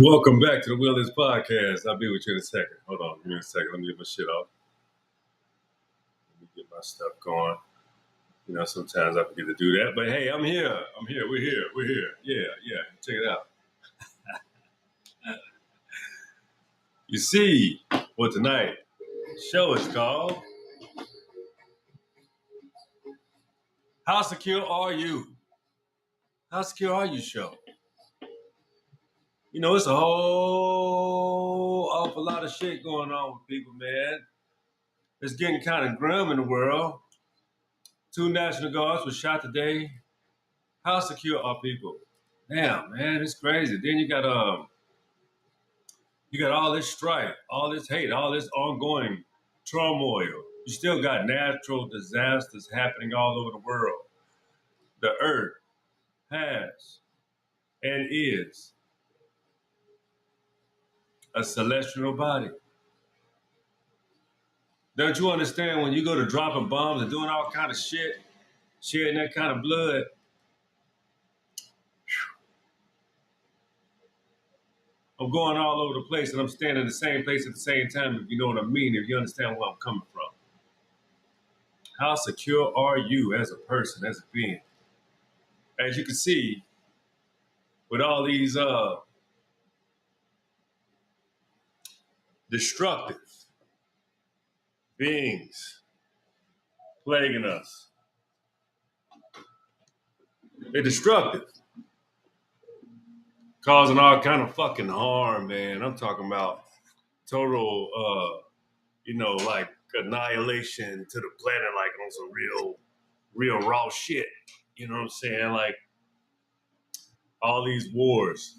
Welcome back to the Wheelers Podcast. I'll be with you in a second. Hold on, give me a second. Let me get my shit off. Let me get my stuff going. You know, sometimes I forget to do that. But hey, I'm here. I'm here. We're here. We're here. Yeah. Check it out. You see what tonight show is called How Secure Are You? How Secure Are You show? You know, it's a whole awful lot of shit going on with people, man. It's getting kind of grim in the world. 2 National Guards were shot today. How secure are people? Damn, man, it's crazy. Then you got all this strife, all this hate, all this ongoing turmoil. You still got natural disasters happening all over the world. The earth has and is a celestial body. Don't you understand when you go to dropping bombs and doing all kind of shit, shedding that kind of blood? I'm going all over the place and I'm standing in the same place at the same time, if you know what I mean, if you understand where I'm coming from. How secure are you as a person, as a being? As you can see, with all these destructive beings plaguing us, they're destructive, causing all kind of fucking harm, man. I'm talking about total, like annihilation to the planet, like on some real raw shit. You know what I'm saying? Like all these wars.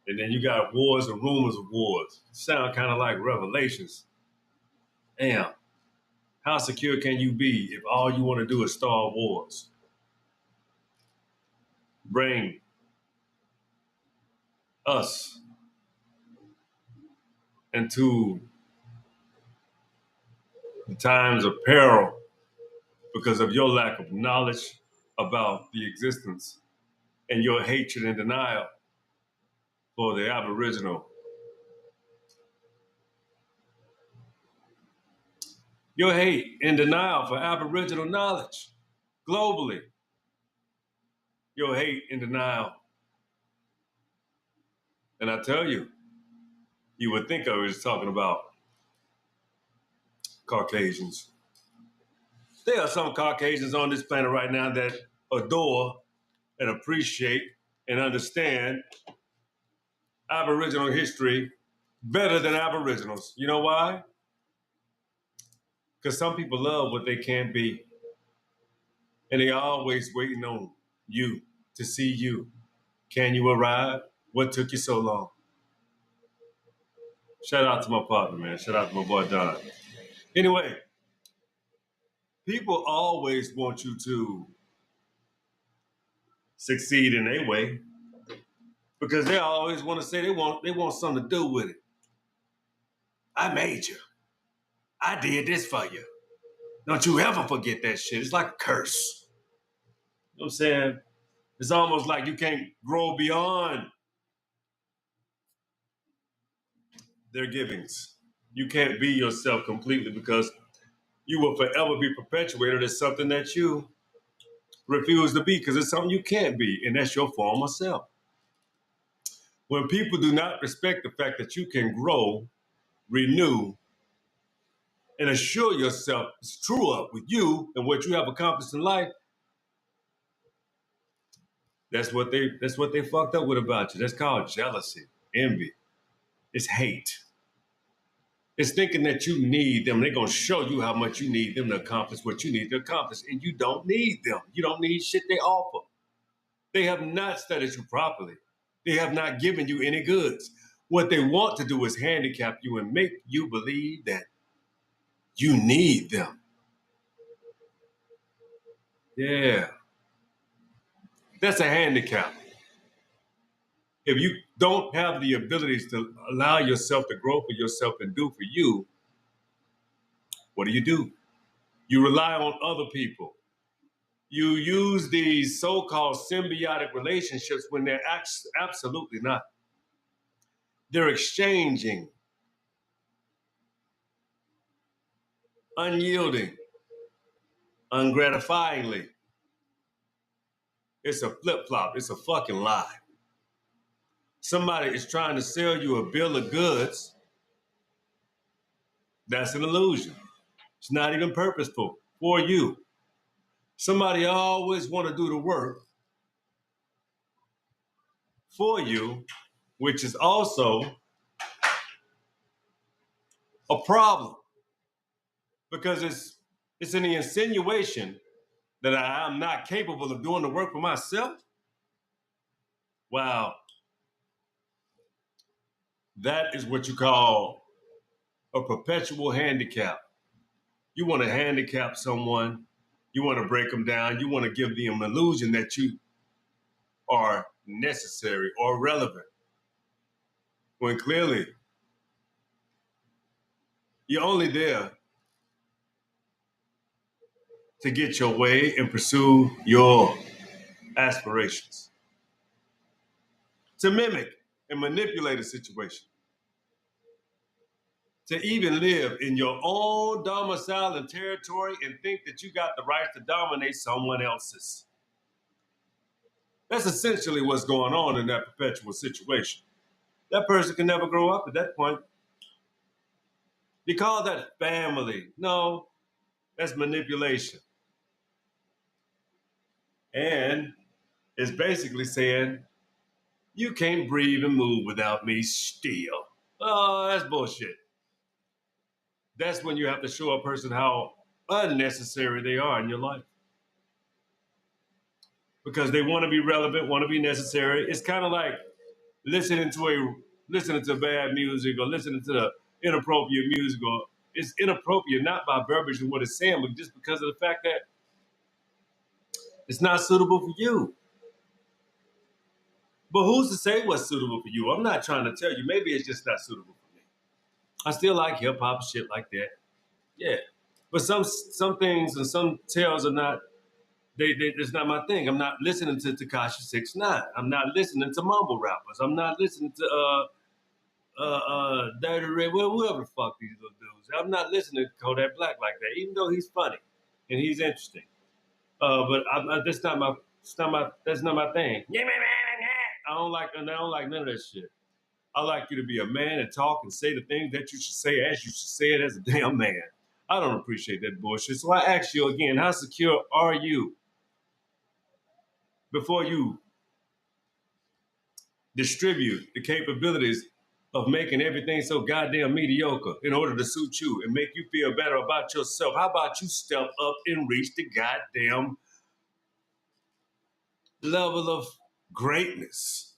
And then you got wars and rumors of wars. Sound kind of like revelations. Damn. How secure can you be if all you want to do is start wars? Bring us into the times of peril because of your lack of knowledge about the existence and your hatred and denial for the Aboriginal. Your hate and denial for Aboriginal knowledge globally. Your hate and denial. And I tell you, you would think I was talking about Caucasians. There are some Caucasians on this planet right now that adore and appreciate and understand Aboriginal history better than Aboriginals. You know why? Because some people love what they can't be. And they are always waiting on you to see you. Can you arrive? What took you so long? Shout out to my partner, man. Shout out to my boy Don. Anyway, people always want you to succeed in their way because they always want to say they want something to do with it. I made you. I did this for you. Don't you ever forget that shit. It's like a curse. You know what I'm saying? It's almost like you can't grow beyond their givings. You can't be yourself completely because you will forever be perpetuated as something that you refuse to be because it's something you can't be, and that's your former self. When people do not respect the fact that you can grow, renew, and assure yourself it's true up with you and what you have accomplished in life, that's what they fucked up with about you. That's called jealousy, envy. It's hate. It's thinking that you need them. They're gonna show you how much you need them to accomplish what you need to accomplish, and you don't need them. You don't need shit they offer. They have not studied you properly. They have not given you any goods. What they want to do is handicap you and make you believe that you need them. Yeah, that's a handicap. If you don't have the abilities to allow yourself to grow for yourself and do for you, what do? You rely on other people. You use these so-called symbiotic relationships when they're absolutely not. They're exchanging, unyielding, ungratifyingly. It's a flip flop. It's a fucking lie. Somebody is trying to sell you a bill of goods. That's an illusion. It's not even purposeful for you. Somebody always want to do the work for you, which is also a problem because it's an insinuation that I'm not capable of doing the work for myself. Wow, that is what you call a perpetual handicap. You want to handicap someone, you want to break them down, you want to give them an illusion that you are necessary or relevant, when clearly you're only there to get your way and pursue your aspirations, to mimic and manipulate a situation, to even live in your own domicile and territory and think that you got the right to dominate someone else's. That's essentially what's going on in that perpetual situation. That person can never grow up at that point. You call that family. No, that's manipulation. And it's basically saying, you can't breathe and move without me still. Oh, that's bullshit. That's when you have to show a person how unnecessary they are in your life. Because they want to be relevant, want to be necessary. It's kind of like listening to bad music or listening to the inappropriate music. Or it's inappropriate not by verbiage and what it's saying, but just because of the fact that it's not suitable for you. But who's to say what's suitable for you? I'm not trying to tell you. Maybe it's just not suitable for me. I still like hip hop shit like that. Yeah. But some things and some tales are not. It's not my thing. I'm not listening to Tekashi 6ix9ine. I'm not listening to mumble rappers. I'm not listening to Dirty Red, whoever the fuck these little dudes. I'm not listening to Kodak Black like that, even though he's funny and he's interesting. But that's not my thing. I don't like none of that shit. I like you to be a man and talk and say the things that you should say as you should say it as a damn man. I don't appreciate that bullshit. So I ask you again, how secure are you before you distribute the capabilities of making everything so goddamn mediocre in order to suit you and make you feel better about yourself? How about you step up and reach the goddamn level of greatness?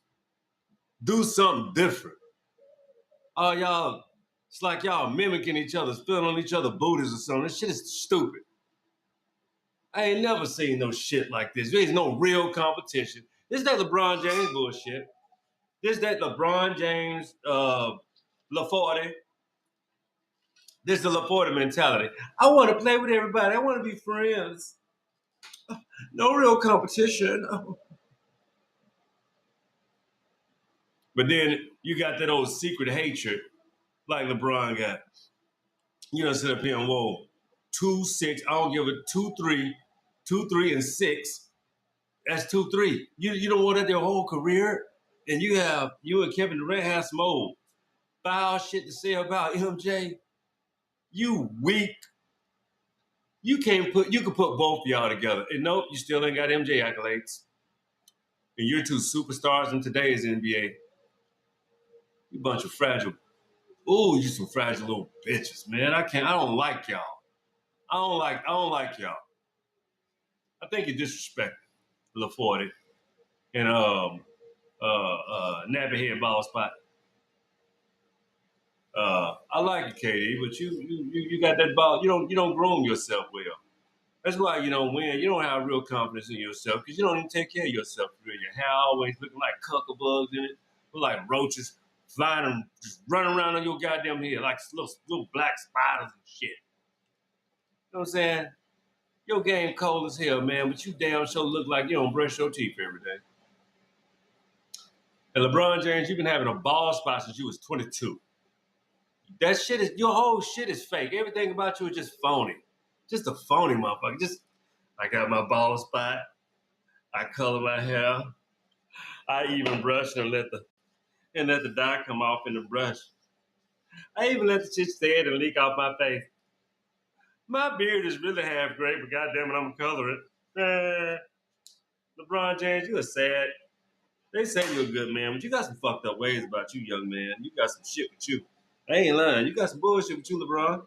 Do something different. Oh, y'all, it's like y'all mimicking each other, spilling on each other's booties or something. This shit is stupid. I ain't never seen no shit like this. There's no real competition. This is that LeBron James bullshit. This is that LeBron James, LaForte. This is the LaForte mentality. I want to play with everybody. I want to be friends. No real competition. But then you got that old secret hatred like LeBron got. You know, sit up here and whoa, 2-6. I don't give it 2-3, 2-3 and 6. That's 2-3. You don't want that your whole career, and you and Kevin Durant have some old foul shit to say about MJ. You weak. You can put both of y'all together. And nope, you still ain't got MJ accolades. And you're two superstars in today's NBA. You bunch of fragile. Ooh, you some fragile little bitches, man. I don't like y'all. I don't like y'all. I think you disrespect LaForte and nappy head ball spot. I like you, KD, but you got that ball. You don't groom yourself well. That's why you don't win. You don't have real confidence in yourself because you don't even take care of yourself. Your hair always looking like cuckabugs in it, look like roaches flying and just running around on your goddamn head like little black spiders and shit. You know what I'm saying? Your game cold as hell, man, but you damn sure look like you don't brush your teeth every day. And LeBron James, you've been having a ball spot since you was 22. That shit is, your whole shit is fake. Everything about you is just phony. Just a phony motherfucker. I got my ball spot. I color my hair. I even brush and let the dye come off in the brush. I even let the shit stay and leak off my face. My beard is really half gray, but goddamn it, I'm gonna color it. LeBron James, you are sad. They say you're a good man, but you got some fucked up ways about you, young man. You got some shit with you. I ain't lying. You got some bullshit with you, LeBron.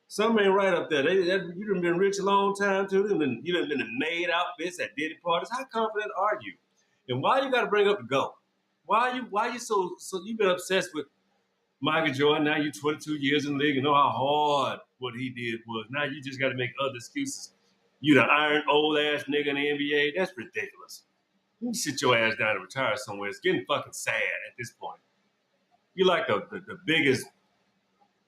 Something ain't right up there. You done been rich a long time too. You done been in maid outfits at Diddy parties. How confident are you? And why you got to bring up the GOAT? Why you so you been obsessed with Michael Jordan? Now you 22 years in the league and know how hard what he did was. Now you just got to make other excuses. You the iron old ass nigga in the NBA. That's ridiculous. You sit your ass down and retire somewhere. It's getting fucking sad at this point. You're like the biggest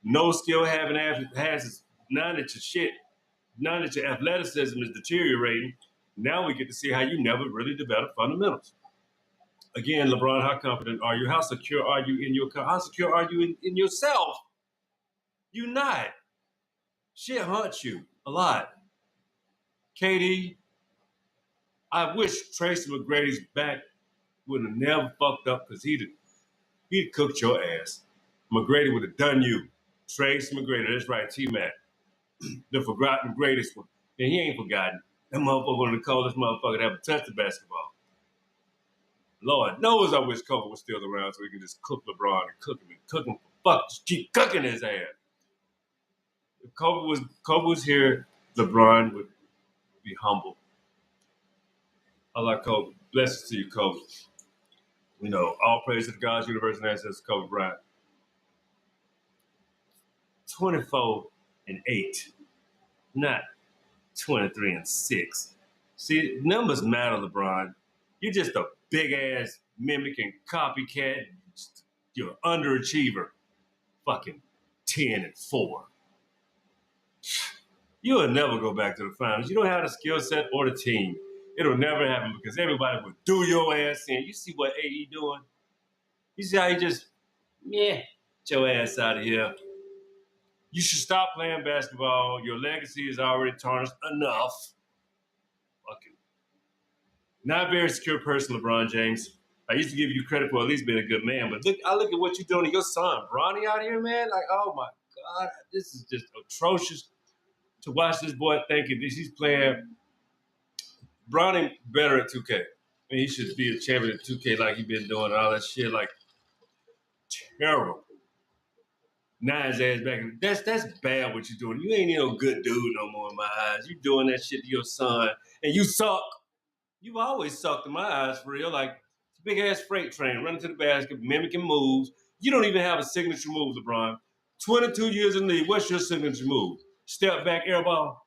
no skill having has is now that your athleticism is deteriorating. Now we get to see how you never really develop fundamentals. Again, LeBron, how confident are you? How secure are you how secure are you in yourself? You not. Shit haunts you a lot. KD, I wish Tracy McGrady's back would have never fucked up because he'd cooked your ass. McGrady would have done you. Tracy McGrady, that's right, T-Mac. The forgotten greatest one. And he ain't forgotten. That motherfucker one of the coldest motherfucker to ever touch the basketball. Lord knows I wish Kobe was still around so we could just cook LeBron and cook him for fuck. Just keep cooking his ass. If Kobe was here, LeBron would be humble. I like Kobe. Blessings to you, Kobe. You know, all praise to the God's universe and ancestors, Kobe Bryant. 24-8, not 23-6. See, numbers matter, LeBron. You're just a big ass mimicking copycat. You're an underachiever. Fucking 10-4. You'll never go back to the finals. You don't have the skill set or the team. It'll never happen because everybody will do your ass in. You see what AE doing? You see how he just, get your ass out of here. You should stop playing basketball. Your legacy is already tarnished enough. Fucking not very secure person, LeBron James. I used to give you credit for at least being a good man, but I look at what you're doing to your son, Bronny, out here, man. Like, oh my God, this is just atrocious to watch this boy thinking he's playing. Bronny better at 2K. I mean, he should be a champion at 2K like he been doing all that shit. Like, terrible. Now his ass back. That's bad what you're doing. You ain't no good dude no more in my eyes. You doing that shit to your son, and you suck. You've always sucked in my eyes for real. Like big ass freight train running to the basket, mimicking moves. You don't even have a signature move, LeBron. 22 years in the league. What's your signature move? Step back, air ball.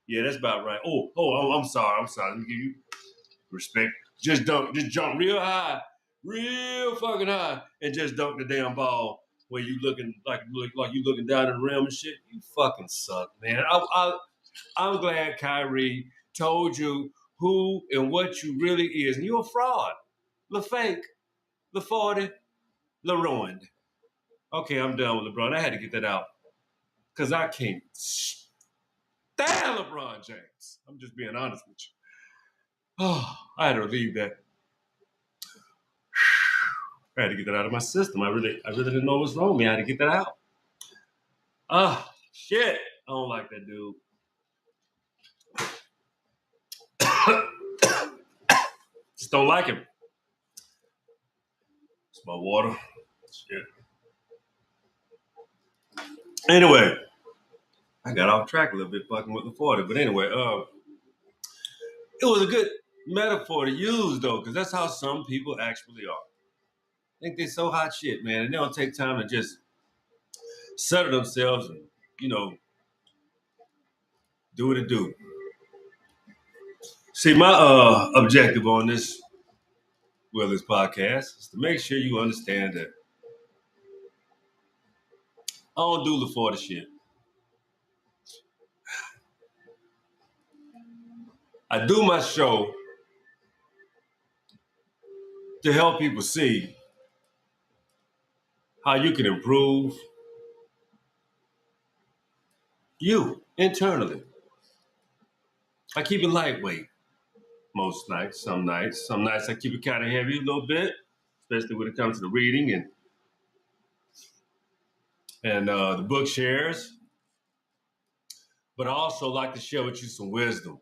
Yeah, that's about right. I'm sorry. Let me give you respect. Just jump real fucking high, and just dunk the damn ball where you looking like you looking down the rim and shit. You fucking suck, man. I'm glad Kyrie told you who and what you really is, and you're a fraud, the fake, the 40, the ruined. Okay, I'm done with LeBron. I had to get that out because I can't stand LeBron James. I'm just being honest with you. Oh, I had to relieve that. I had to get that out of my system. I really didn't know what was wrong with me. I had to get that out. Shit. I don't like that dude. Just don't like him. It's my water. Shit. Anyway, I got off track a little bit fucking with the 40. But anyway, it was a good metaphor to use though, because that's how some people actually are. I think they're so hot shit, man, and they don't take time to just settle themselves and, do what it do. See, my objective on this podcast is to make sure you understand that I don't do the 40 shit. I do my show to help people see how you can improve you internally. I keep it lightweight most nights, some nights. Some nights I keep it kind of heavy a little bit, especially when it comes to the reading and the book shares. But I also like to share with you some wisdom,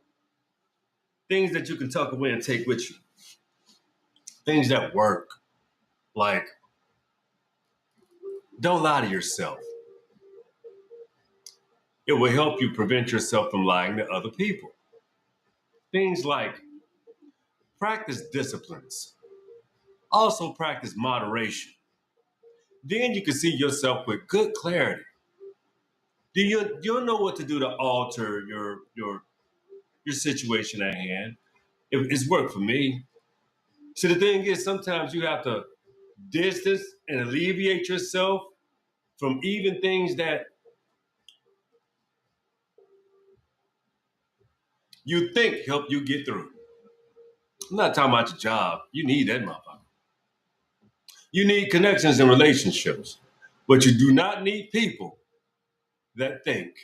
things that you can tuck away and take with you, things that work. Like, don't lie to yourself. It will help you prevent yourself from lying to other people. Things like practice disciplines, also practice moderation. Then you can see yourself with good clarity. You'll know what to do to alter your situation at hand. It's worked for me. So the thing is, sometimes you have to distance and alleviate yourself from even things that you think help you get through. I'm not talking about your job. You need that motherfucker. You need connections and relationships, but you do not need people that think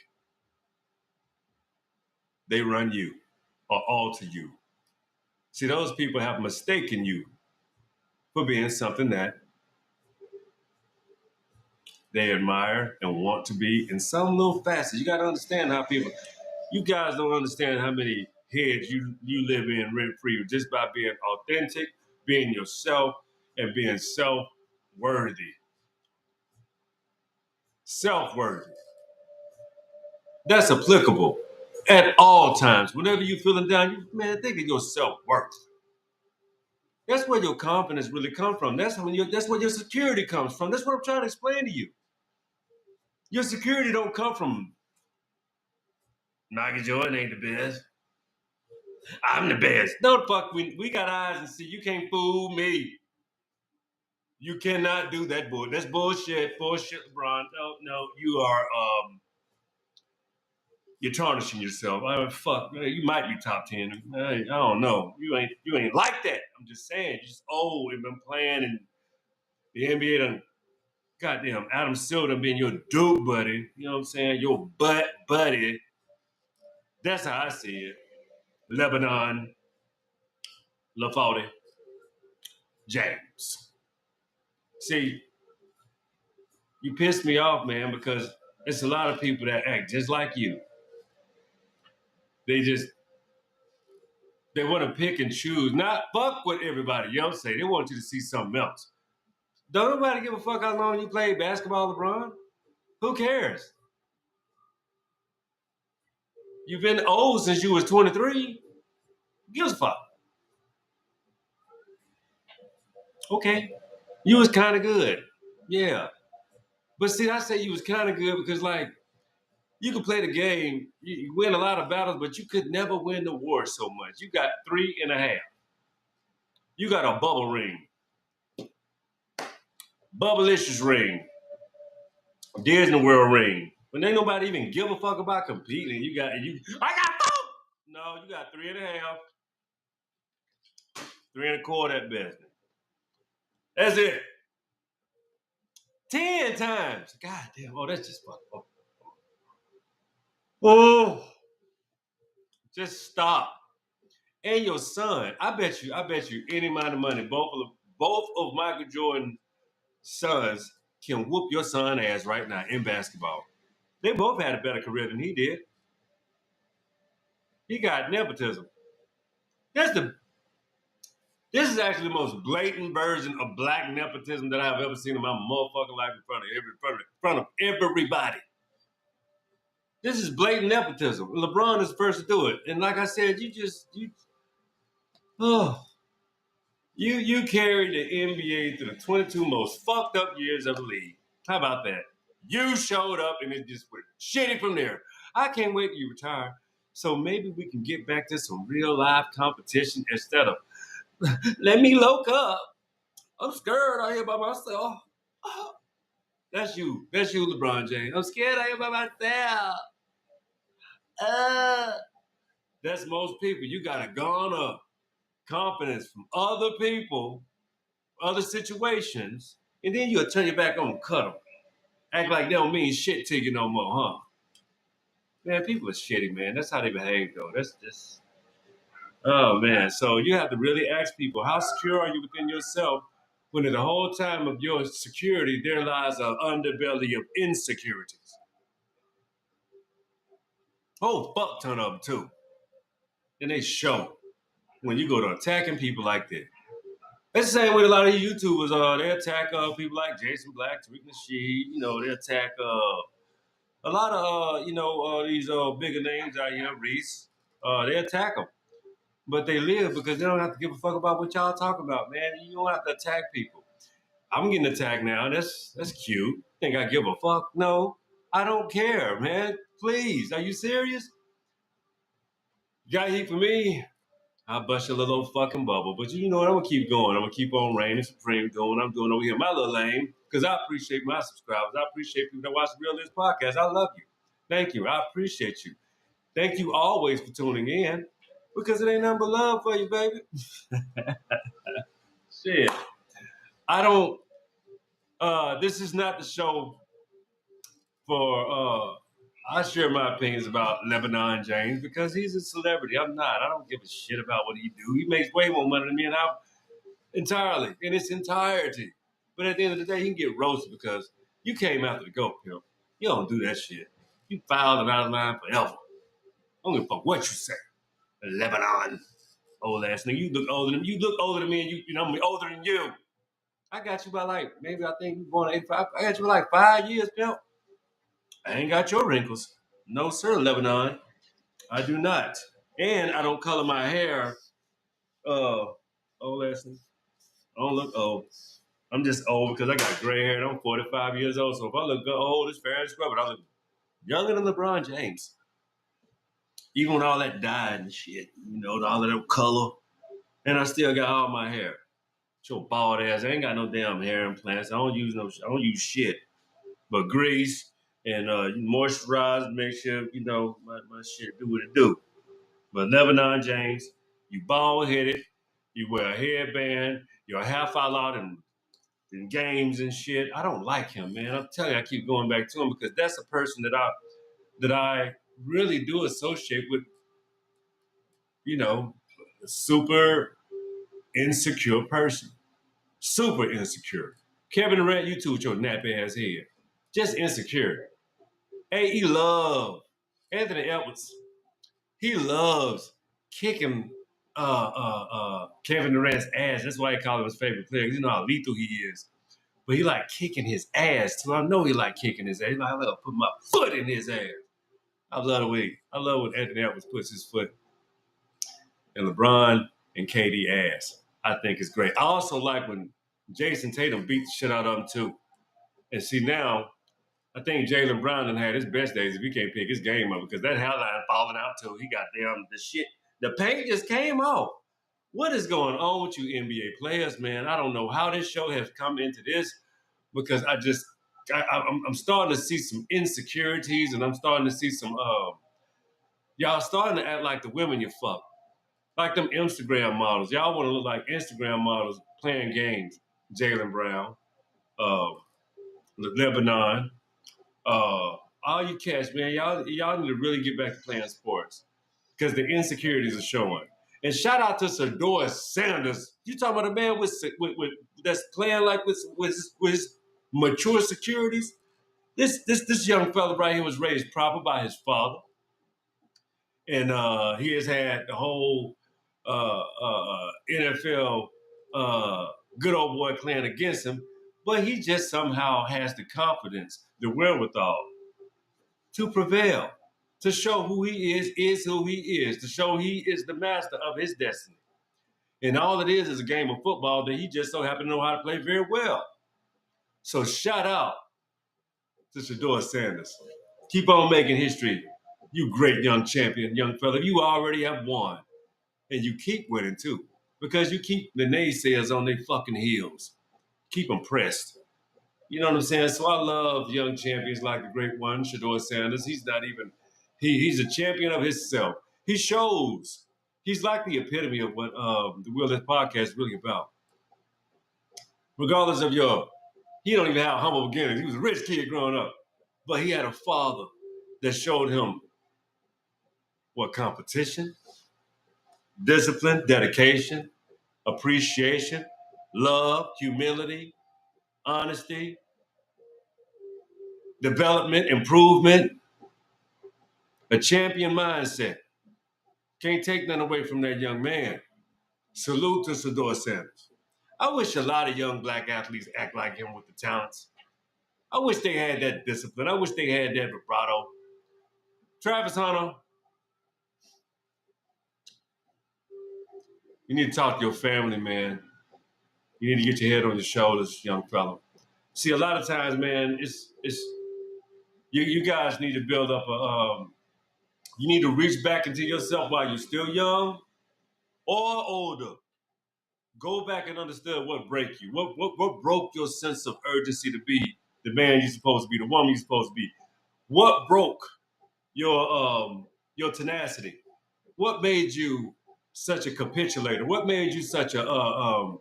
they run you or alter you. See, those people have mistaken you for being something that they admire and want to be in some little facet. You got to understand how people, you guys don't understand how many heads you live in rent free just by being authentic, being yourself, and being self worthy. Self worthy. That's applicable at all times. Whenever you're feeling down, man, think of your self worth. That's where your confidence really comes from. That's where your security comes from. That's what I'm trying to explain to you. Your security don't come from Michael Jordan ain't the best. I'm the best. No, fuck, we got eyes and see. You can't fool me. You cannot do that bull. That's bullshit. Bullshit, LeBron. No, no, you're tarnishing yourself. Oh, fuck, you might be top 10. I don't know. You ain't like that. I'm just saying. You're just old and been playing and the NBA done goddamn Adam Silver being your dude buddy. You know what I'm saying? Your butt buddy. That's how I see it. Lebanon, LaFauti, James. See, you pissed me off, man, because it's a lot of people that act just like you. They just they want to pick and choose, not fuck what everybody else say. They want you to see something else. Don't nobody give a fuck how long you played basketball, LeBron. Who cares? You've been old since you was 23. Gives a fuck. Okay. You was kind of good. Yeah. But see, I say you was kind of good because, like, you could play the game, you win a lot of battles, but you could never win the war so much. You got 3.5. You got a bubble ring, Bubblicious ring, Disney World ring. When ain't nobody even give a fuck about competing, I got 4. No, you got 3.5, 3.25 at best. That's it. 10 times. God damn. Oh, that's just fuck. Oh, just stop. And your son, I bet you any amount of money, both of Michael Jordan's sons can whoop your son ass right now in basketball. They both had a better career than he did. He got nepotism. That's the This is actually the most blatant version of black nepotism that I've ever seen in my motherfucking life in front of everybody. This is blatant nepotism. LeBron is the first to do it. And like I said, oh, you carried the NBA through the 22 most fucked up years of the league. How about that? You showed up and it just went shitty from there. I can't wait till you retire. So maybe we can get back to some real life competition instead of let me look up. I'm scared out here by myself. Oh, that's you. That's you, LeBron James. I'm scared out here by myself. Uh, that's most people. You got to garner confidence from other people other situations, and then you'll turn your back on and cut them. Act like they don't mean shit to you no more, huh? Man, people are shitty, man. That's how they behave, though. That's just, oh, man. So you have to really ask people, how secure are you within yourself when in the whole time of your security, there lies an underbelly of insecurities? Whole fuck ton of them, too. And they show when you go to attacking people like that. That's the same way a lot of these YouTubers are. They attack people like Jason Black, Tariq Nasheed. They attack a lot of these bigger names out here, Reese. They attack them, but they live because they don't have to give a fuck about what y'all talk about, man. You don't have to attack people. I'm getting attacked now. That's cute. Think I give a fuck? No, I don't care, man. Please, are you serious? You got heat for me? I'll bust your little fucking bubble. But you know what? I'm gonna keep going. I'm gonna keep on reigning supreme doing what I'm doing over here, my little lane. Because I appreciate my subscribers. I appreciate people that watch the Real List podcast. I love you. Thank you. I appreciate you. Thank you always for tuning in. Because it ain't nothing but love for you, baby. Shit. I don't this is not the show for I share my opinions about Lebanon James because he's a celebrity. I'm not. I don't give a shit about what he do. He makes way more money than me, and I entirely in its entirety. But at the end of the day, he can get roasted because you came after the goat, pimp. You don't do that shit. You filed and out of line forever. I don't give a fuck what you say. Lebanon, old ass nigga. You look older than me. You look older than me, and I'm older than you. I got you by maybe I think you born 85. I got you by 5 years, pimp. I ain't got your wrinkles. No, sir, Lebanon. I do not. And I don't color my hair. Old ass nigga. I don't look old. I'm just old because I got gray hair and I'm 45 years old. So if I look old, it's fair and square, but I look younger than LeBron James. Even with all that dye and shit, all of that color. And I still got all my hair. Your bald ass. I ain't got no damn hair implants. I don't use shit but grease and moisturize to make sure, my shit do what it do. But Lebanon James, you bald headed, you wear a headband, you're a half out loud in games and shit. I don't like him, man. I'm telling you, I keep going back to him because that's a person that I really do associate with, a super insecure person. Super insecure. Kevin Durant, you too with your nappy ass head. Just insecure. Hey, he loves Anthony Edwards. He loves kicking Kevin Durant's ass. That's why he call him his favorite player. You know how lethal he is. But he like kicking his ass too. I know he like kicking his ass. He like, I love put my foot in his ass. I love when Anthony Edwards puts his foot in LeBron and KD ass. I think it's great. I also like when Jason Tatum beat the shit out of him too. And see now, I think Jaylen Brown done had his best days if he can't pick his game up because that hairline falling out too. He got damn the shit. The paint just came off. What is going on with you NBA players, man? I don't know how this show has come into this because I'm starting to see some insecurities and I'm starting to see some y'all starting to act like the women you fuck, like them Instagram models. Y'all want to look like Instagram models playing games. Jaylen Brown, uh, Lebanon, all you cats, man, y'all need to really get back to playing sports because the insecurities are showing. And shout out to Shedeur Sanders. You talking about a man with that's playing like with his mature securities? This young fella right here was raised proper by his father, and he has had the whole NFL good old boy clan against him, but he just somehow has the confidence, the wherewithal to prevail, to show who he is who he is, to show he is the master of his destiny. And all it is a game of football that he just so happened to know how to play very well. So shout out to Shedeur Sanders. Keep on making history. You great young champion, young fella. You already have won. And you keep winning too. Because you keep the naysayers on their fucking heels. Keep them pressed. You know what I'm saying? So I love young champions like the great one, Shedeur Sanders. He's not even, he's a champion of himself. He shows. He's like the epitome of what the Will This Podcast is really about. Regardless of he don't even have humble beginnings. He was a rich kid growing up. But he had a father that showed him what competition, discipline, dedication, appreciation, love, humility, honesty, development, improvement, a champion mindset. Can't take nothing away from that young man. Salute to Sador Sanders. I wish a lot of young black athletes act like him with the talents. I wish they had that discipline. I wish they had that vibrato. Travis Hunter, you need to talk to your family, man. You need to get your head on your shoulders, young fella. See, a lot of times, man, it's you guys need to build up you need to reach back into yourself while you're still young or older. Go back and understand what break you. What broke your sense of urgency to be the man you're supposed to be, the woman you're supposed to be. What broke your tenacity? What made you such a capitulator? What made you such a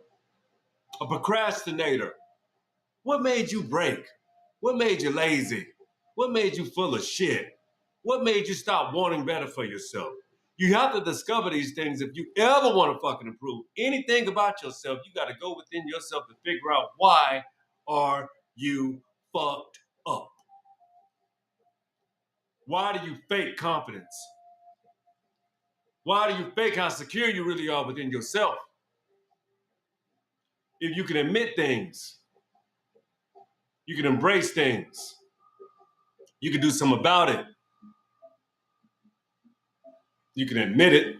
procrastinator? What made you break? What made you lazy? What made you full of shit? What made you stop wanting better for yourself? You have to discover these things if you ever want to fucking improve anything about yourself. You got to go within yourself to figure out why are you fucked up? Why do you fake confidence? Why do you fake how secure you really are within yourself? If you can admit things, you can embrace things, you can do something about it. You can admit it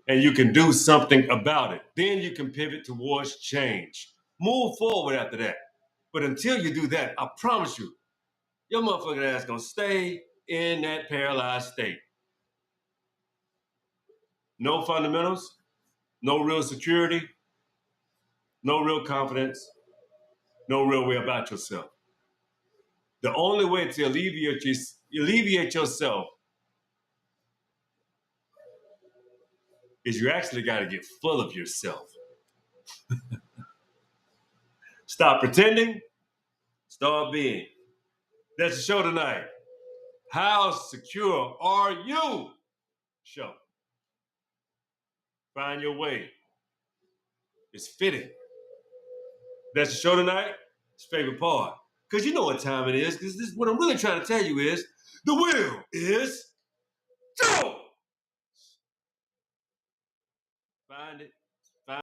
and you can do something about it. Then you can pivot towards change. Move forward after that. But until you do that, I promise you, your motherfucking ass gonna stay in that paralyzed state. No fundamentals, no real security, no real confidence, no real way about yourself. The only way to alleviate yourself is you actually got to get full of yourself. Stop pretending, start being. That's the show tonight. How secure are you? Show. Find your way. It's fitting. That's the show tonight. It's favorite part. Because you know what time it is. Because this what I'm really trying to tell you is the wheel is Joe. Find it.